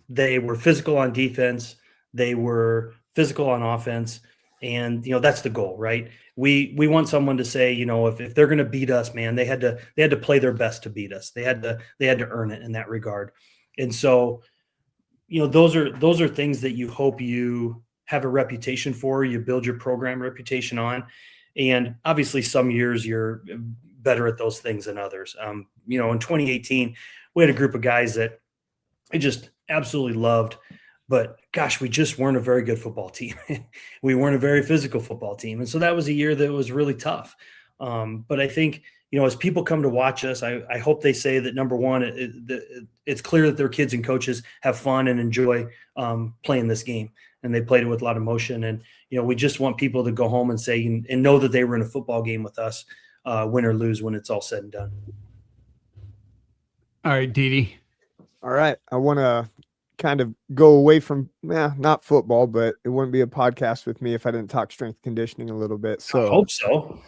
They were physical on defense. They were physical on offense. And, that's the goal, right? We want someone to say, if they're going to beat us, man, they had to play their best to beat us. They had to earn it in that regard. And so, those are things that you hope you have a reputation for, you build your program reputation on. And obviously some years you're better at those things than others. In 2018, we had a group of guys that I just absolutely loved, but gosh, we just weren't a very good football team. We weren't a very physical football team. And so that was a year that was really tough. But I think, as people come to watch us, I hope they say that, number one, it's clear that their kids and coaches have fun and enjoy playing this game, and they played it with a lot of emotion. And, we just want people to go home and say, and know that they were in a football game with us, win or lose, when it's all said and done. All right, Didi. All right. I want to kind of go away from, not football, but it wouldn't be a podcast with me if I didn't talk strength conditioning a little bit. So I hope so.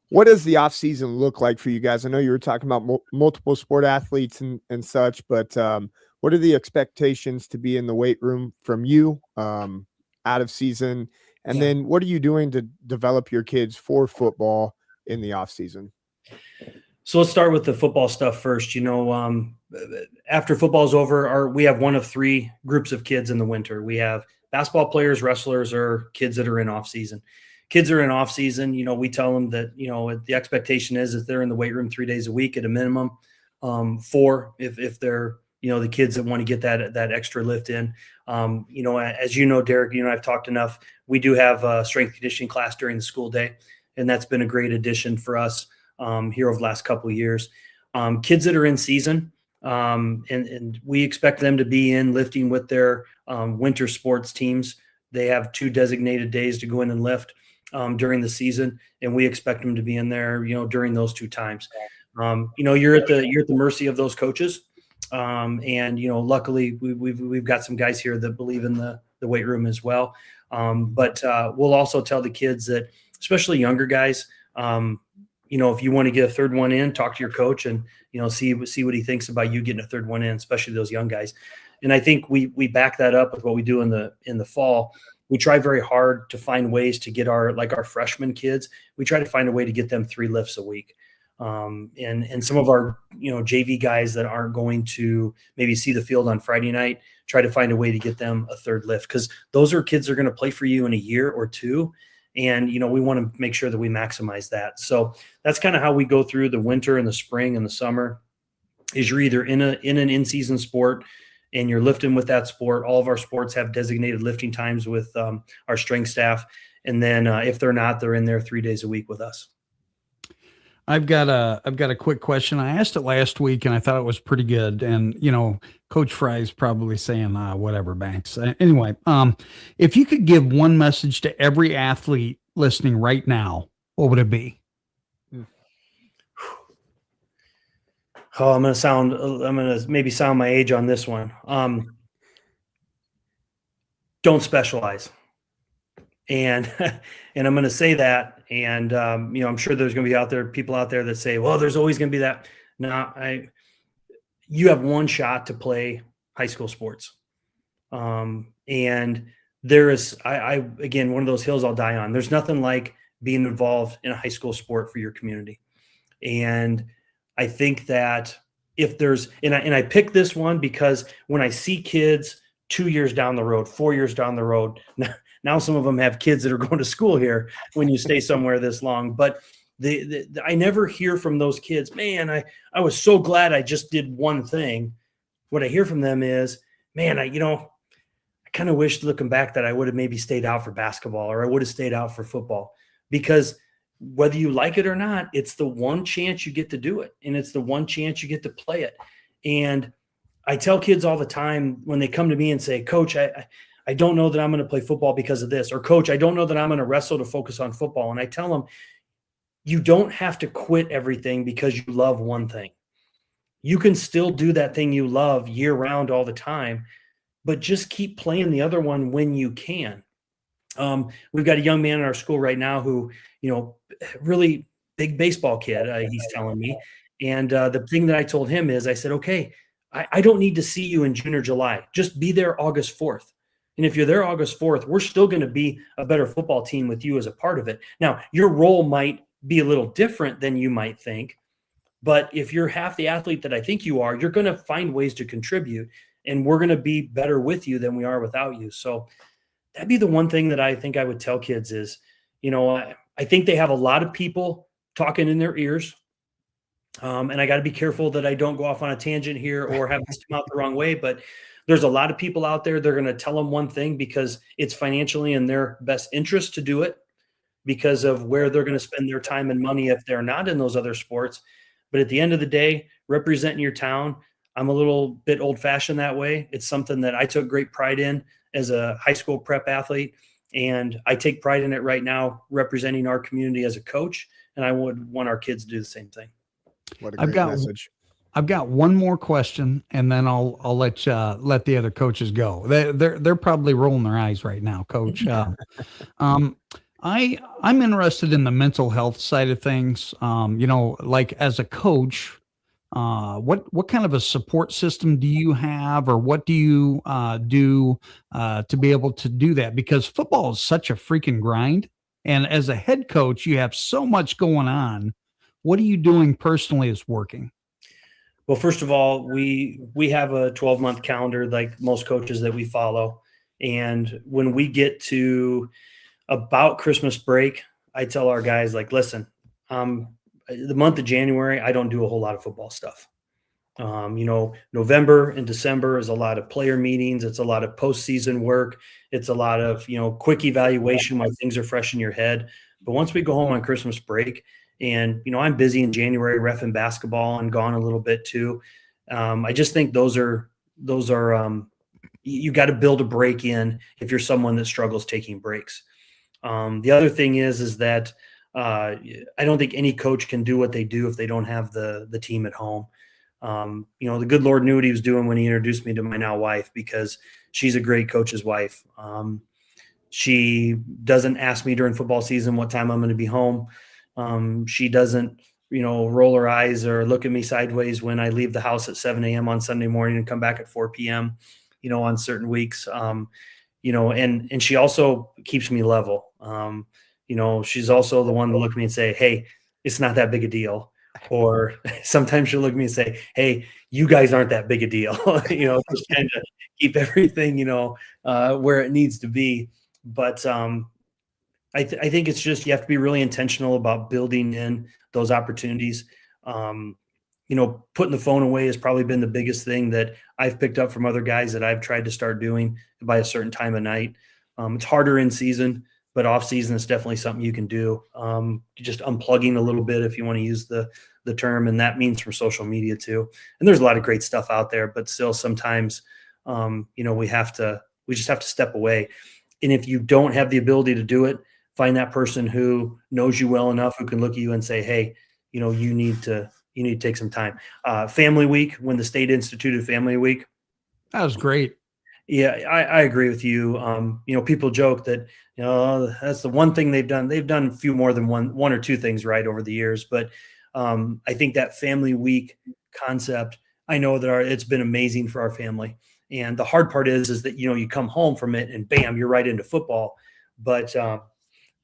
What does the off season look like for you guys? I know you were talking about multiple sport athletes and such, but what are the expectations to be in the weight room from you out of season? And then what are you doing to develop your kids for football in the off season? So let's start with the football stuff first. After football's over, we have one of three groups of kids in the winter. We have basketball players, wrestlers, or kids that are in off season. Kids are in off season. We tell them that, the expectation is that they're in the weight room 3 days a week at a minimum, 4 if they're, the kids that want to get that extra lift in. As Derek, I've talked enough. We do have a strength conditioning class during the school day. and that's been a great addition for us here over the last couple of years. Kids that are in season, and we expect them to be in lifting with their winter sports teams. They have 2 designated days to go in and lift during the season, and we expect them to be in there, during those 2 times. You're at the mercy of those coaches, and luckily we've got some guys here that believe in the weight room as well. But we'll also tell the kids that, especially younger guys, if you want to get a third one in, talk to your coach and, see what he thinks about you getting a third one in, especially those young guys. And I think we back that up with what we do in the fall. We try very hard to find ways to get our freshman kids. We try to find a way to get them 3 lifts a week. And some of our, JV guys that aren't going to maybe see the field on Friday night, try to find a way to get them a 3rd lift, because those are kids that are going to play for you in a year or 2. And, we want to make sure that we maximize that. So that's kind of how we go through the winter and the spring and the summer. Is you're either in an in-season sport and you're lifting with that sport. All of our sports have designated lifting times with our strength staff. And then if they're not, they're in there 3 days a week with us. I've got a quick question. I asked it last week and I thought it was pretty good. And, Coach Fry's probably saying, whatever, Banks. Anyway, if you could give one message to every athlete listening right now, what would it be? Oh, I'm going to maybe sound my age on this one. Don't specialize. And and I'm going to say that, and I'm sure there's going to be people out there that say, well, there's always going to be that. No, you have one shot to play high school sports, and there is again, one of those hills I'll die on. There's nothing like being involved in a high school sport for your community, and I think that if there's and I pick this one because when I see kids 2 years down the road, 4 years down the road. Now some of them have kids that are going to school here when you stay somewhere this long. But I never hear from those kids, man, I was so glad I just did one thing. What I hear from them is, man, I kind of wish, looking back, that I would have maybe stayed out for basketball, or I would have stayed out for football. Because whether you like it or not, it's the one chance you get to do it. And it's the one chance you get to play it. And I tell kids all the time when they come to me and say, Coach, I don't know that I'm going to play football because of this, or Coach, I don't know that I'm going to wrestle to focus on football. And I tell them, you don't have to quit everything because you love one thing. You can still do that thing you love year round all the time, but just keep playing the other one when you can. We've got a young man in our school right now who, really big baseball kid, he's telling me. And the thing that I told him is, I said, okay, I don't need to see you in June or July. Just be there August 4th. And if you're there August 4th, we're still going to be a better football team with you as a part of it. Now, your role might be a little different than you might think, but if you're half the athlete that I think you are, you're going to find ways to contribute, and we're going to be better with you than we are without you. So that'd be the one thing that I think I would tell kids is, I think they have a lot of people talking in their ears. And I got to be careful that I don't go off on a tangent here or have this come out the wrong way, but there's a lot of people out there. They're going to tell them one thing because it's financially in their best interest to do it, because of where they're going to spend their time and money if they're not in those other sports. But at the end of the day, representing your town, I'm a little bit old fashioned that way. It's something that I took great pride in as a high school prep athlete. And I take pride in it right now, representing our community as a coach. And I would want our kids to do the same thing. What a great message. I've got one more question, and then I'll let the other coaches go. They're probably rolling their eyes right now, Coach. I'm interested in the mental health side of things. Like as a coach, what kind of a support system do you have, or what do you do to be able to do that? Because football is such a freaking grind, and as a head coach, you have so much going on. What are you doing personally is working? Well, first of all, we have a 12-month calendar like most coaches that we follow. And when we get to about Christmas break, I tell our guys, like, listen, the month of January, I don't do a whole lot of football stuff. November and December is a lot of player meetings. It's a lot of postseason work. It's a lot of, quick evaluation while things are fresh in your head. But once we go home on Christmas break, and I'm busy in January reffing basketball and gone a little bit too. I just think those are you got to build a break in if you're someone that struggles taking breaks. The other thing is that I don't think any coach can do what they do if they don't have the team at home. The good Lord knew what he was doing when he introduced me to my now wife, because she's a great coach's wife. She doesn't ask me during football season what time I'm going to be home. She doesn't, roll her eyes or look at me sideways when I leave the house at 7 a.m. on Sunday morning and come back at 4 p.m., on certain weeks. And she also keeps me level. She's also the one to look at me and say, hey, it's not that big a deal. Or sometimes she'll look at me and say, hey, you guys aren't that big a deal. Just kind of keep everything, where it needs to be. But I think it's just, you have to be really intentional about building in those opportunities. Putting the phone away has probably been the biggest thing that I've picked up from other guys that I've tried to start doing by a certain time of night. It's harder in season, but off season is definitely something you can do. Just unplugging a little bit, if you want to use the term, and that means from social media too. And there's a lot of great stuff out there, but still sometimes, we just have to step away. And if you don't have the ability to do it, find that person who knows you well enough, who can look at you and say, hey, you need to take some time. Family week, when the state instituted Family Week. That was great. Yeah, I agree with you. People joke that, that's the one thing they've done. They've done a few more than one or two things right over the years. But I think that Family Week concept, I know that it's been amazing for our family. And the hard part is that, you come home from it and bam, you're right into football. But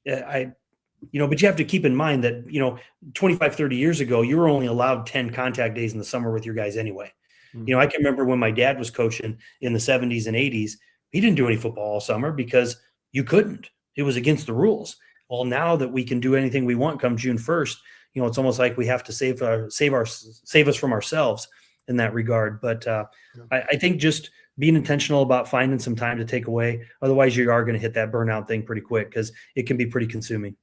but you have to keep in mind that, 25, 30 years ago, you were only allowed 10 contact days in the summer with your guys anyway. Mm-hmm. I can remember when my dad was coaching in the 70s and 80s, he didn't do any football all summer because you couldn't. It was against the rules. Well, now that we can do anything we want come June 1st, it's almost like we have to save us from ourselves in that regard. But I think just being intentional about finding some time to take away. Otherwise, you are going to hit that burnout thing pretty quick, because it can be pretty consuming.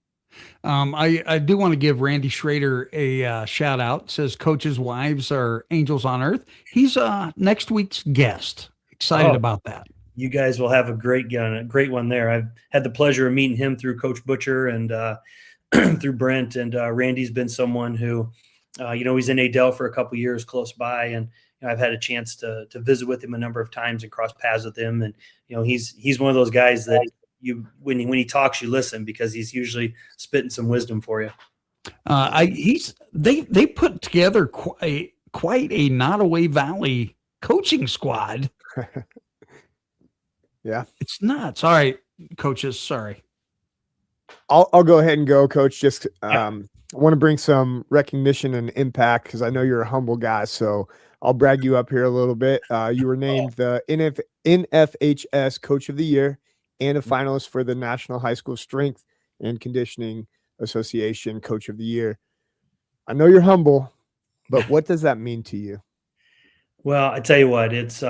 I do want to give Randy Schrader a shout out. It says coaches' wives are angels on earth. He's next week's guest. Excited about that. You guys will have a great one there. I've had the pleasure of meeting him through Coach Butcher and through Brent. And Randy's been someone who, he's in Adele for a couple of years close by, and I've had a chance to visit with him a number of times and cross paths with him. And he's one of those guys that when he talks, you listen, because he's usually spitting some wisdom for you. They put together quite a Nottoway Valley coaching squad. Yeah, it's nuts. All right, coaches. Sorry, I'll go ahead and go, Coach. Just I want to bring some recognition and impact, because I know you're a humble guy. So I'll brag you up here a little bit. You were named the NFHS Coach of the Year and a finalist for the National High School Strength and Conditioning Association Coach of the Year. I know you're humble, but what does that mean to you? Well, I tell you what, it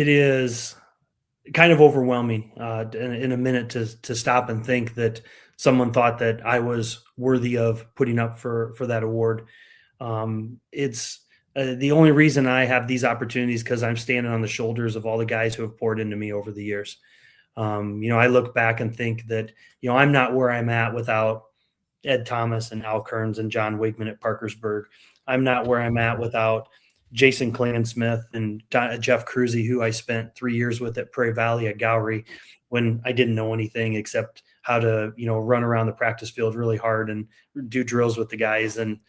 is kind of overwhelming in a minute to stop and think that someone thought that I was worthy of putting up for that award. It's the only reason I have these opportunities because I'm standing on the shoulders of all the guys who have poured into me over the years. I look back and think that, I'm not where I'm at without Ed Thomas and Al Kearns and John Wigman at Parkersburg. I'm not where I'm at without Jason Klansmith and Jeff Cruzy, who I spent 3 years with at Prairie Valley at Gowrie when I didn't know anything except how to, run around the practice field really hard and do drills with the guys. And,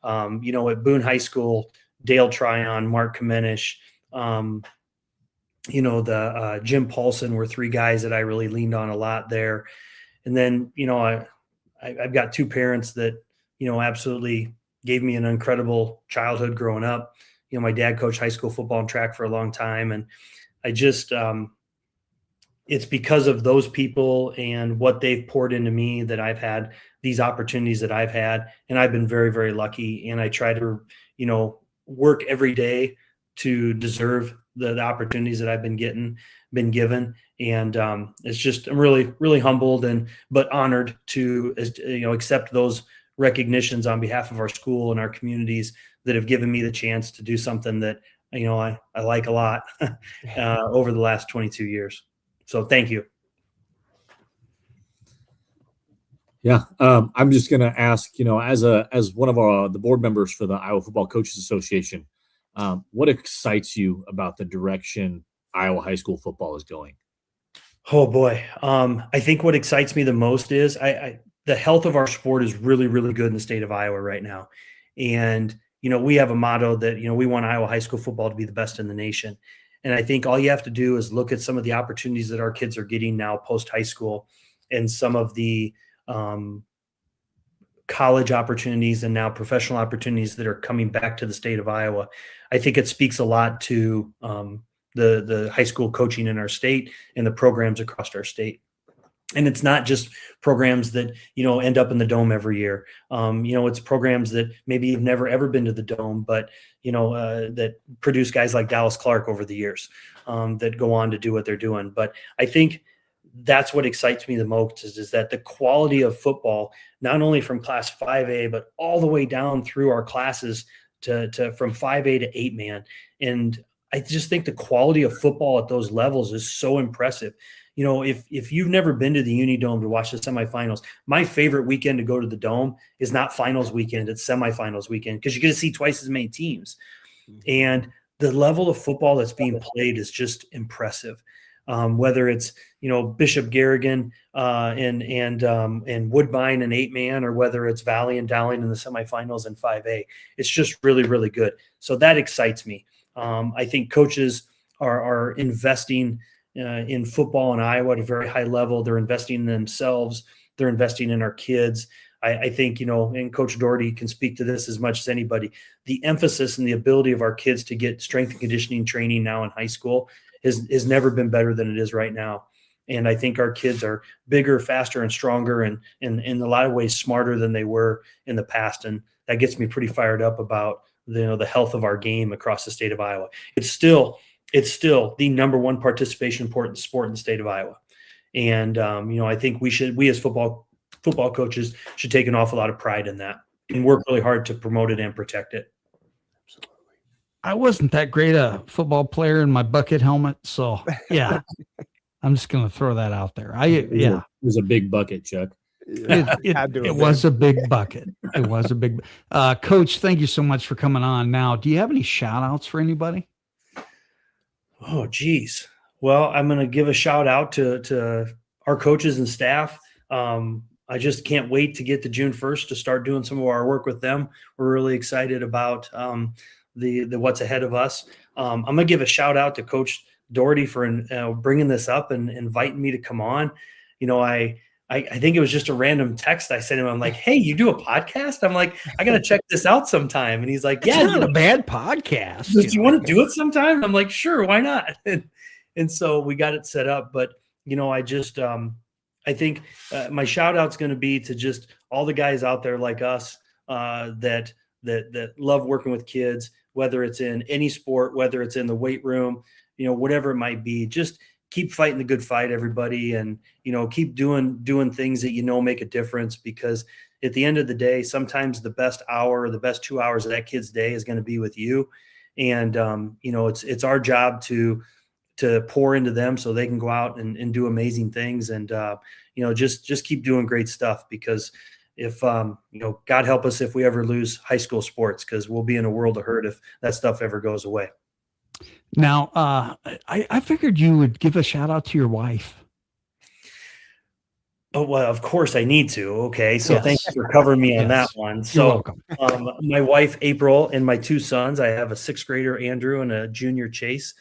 at Boone High School, Dale Tryon, Mark Kamenish, Jim Paulson were three guys that I really leaned on a lot there. And then, I've got two parents that, absolutely gave me an incredible childhood growing up. My dad coached high school football and track for a long time. And I just, it's because of those people and what they've poured into me that I've had these opportunities that I've had. And I've been very, very lucky. And I try to, work every day to deserve the opportunities that I've been given. And it's just, I'm really, really humbled but honored to, accept those recognitions on behalf of our school and our communities that have given me the chance to do something that, I like a lot over the last 22 years. So thank you. Yeah. I'm just going to ask, as one of the board members for the Iowa Football Coaches Association, what excites you about the direction Iowa high school football is going? Oh boy. I think what excites me the most is the health of our sport is really, really good in the state of Iowa right now. And, we have a motto that, we want Iowa high school football to be the best in the nation. And I think all you have to do is look at some of the opportunities that our kids are getting now post high school, and some of the college opportunities and now professional opportunities that are coming back to the state of Iowa. I think it speaks a lot to the high school coaching in our state and the programs across our state. And it's not just programs that, end up in the Dome every year. It's programs that maybe you've never ever been to the Dome, but, that produce guys like Dallas Clark over the years, that go on to do what they're doing. But I think that's what excites me the most is that the quality of football, not only from class 5A, but all the way down through our classes to from 5A to 8-man. And I just think the quality of football at those levels is so impressive. If you've never been to the Unidome to watch the semifinals, my favorite weekend to go to the Dome is not finals weekend, it's semifinals weekend, because you get to see twice as many teams. And the level of football that's being played is just impressive. Whether it's, Bishop Garrigan and Woodbine and 8-man, or whether it's Valley and Dowling in the semifinals in 5A, it's just really, really good. So that excites me. I think coaches are investing in football in Iowa at a very high level. They're investing in themselves. They're investing in our kids. I think, and Coach Doherty can speak to this as much as anybody, the emphasis and the ability of our kids to get strength and conditioning training now in high school has never been better than it is right now. And I think our kids are bigger, faster, and stronger, and in a lot of ways smarter than they were in the past. And that gets me pretty fired up about the health of our game across the state of Iowa. It's still the number one participation sport in the state of Iowa. And, I think we as football coaches should take an awful lot of pride in that and work really hard to promote it and protect it. I wasn't that great a football player in my bucket helmet. So yeah, I'm just going to throw that out there. It was a big bucket, Chuck. It was a big bucket. It was a big, Coach, thank you so much for coming on. Now, do you have any shout outs for anybody? Oh, geez. Well, I'm going to give a shout out to our coaches and staff. I just can't wait to get to June 1st to start doing some of our work with them. We're really excited about the what's ahead of us. I'm going to give a shout out to Coach Doherty for bringing this up and inviting me to come on. I think it was just a random text I sent him. I'm like, hey, you do a podcast? I'm like, I got to check this out sometime. And he's like, yeah, it's not a bad podcast. Do you want to do it sometime? I'm like, sure, why not? And so we got it set up. But, I think my shout out's going to be to just all the guys out there like us that love working with kids, whether it's in any sport, whether it's in the weight room, whatever it might be. Just keep fighting the good fight, everybody, and keep doing things that make a difference, because at the end of the day, sometimes the best hour or the best 2 hours of that kid's day is going to be with you. And it's our job to pour into them so they can go out and do amazing things, and just keep doing great stuff, because if God help us if we ever lose high school sports, because we'll be in a world of hurt if that stuff ever goes away. Now, I figured you would give a shout out to your wife. Oh, well, of course I need to. Okay. So yes. Thanks for covering me on that one. So my wife, April, and my two sons, I have a 6th grader, Andrew, and a junior, Chase.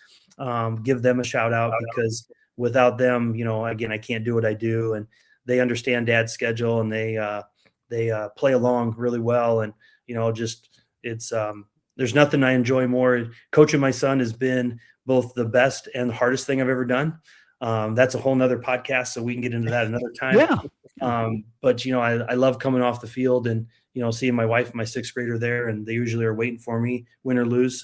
Give them a shout out, because without them, again, I can't do what I do, and they understand Dad's schedule, and they play along really well. And, it's, there's nothing I enjoy more. Coaching my son has been both the best and the hardest thing I've ever done. That's a whole nother podcast, so we can get into that another time. Yeah. But I love coming off the field and, seeing my wife and my 6th grader there, and they usually are waiting for me, win or lose.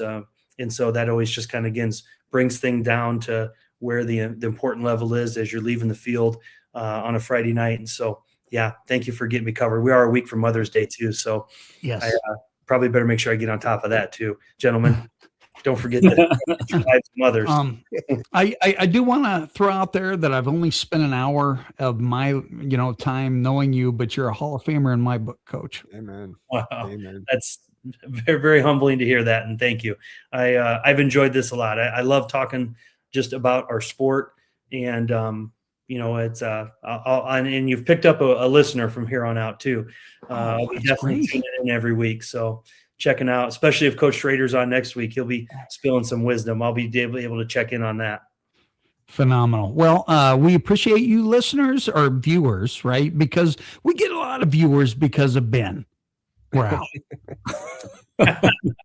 And so that always just kind of, again, brings things down to where the important level is as you're leaving the field on a Friday night. And so, yeah, thank you for getting me covered. We are a week from Mother's Day too. So Yes. I probably better make sure I get on top of that too. Gentlemen, don't forget that mothers. I do want to throw out there that I've only spent an hour of my, time knowing you, but you're a Hall of Famer in my book, Coach. Amen. Wow. Amen. That's very, very humbling to hear that. And thank you. I've enjoyed this a lot. I love talking just about our sport, and it's and you've picked up a listener from here on out too. I'll be definitely tuning in every week. So checking out, especially if Coach Schrader's on next week, he'll be spilling some wisdom. I'll be able to check in on that. Phenomenal. Well, we appreciate you listeners or viewers, right? Because we get a lot of viewers because of Ben. Wow.